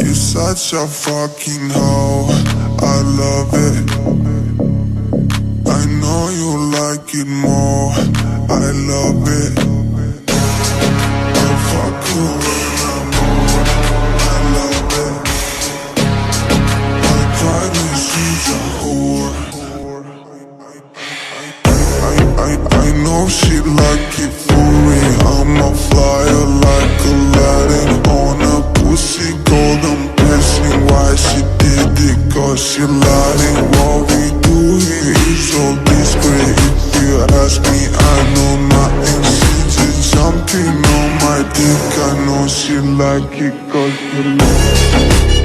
You're such a fucking hoe, I love it. I know you like it more, I love it. I fuck you when I'm over, I love it. My private she's a whore. I know she like it for me. I'm a flyer like Aladdin on a pussy golden blessing. Why she did it? Cause she lying. What we do here is so discreet. If you ask me, I know nothing. She just jumping on my dick. I know she like it cause she like it.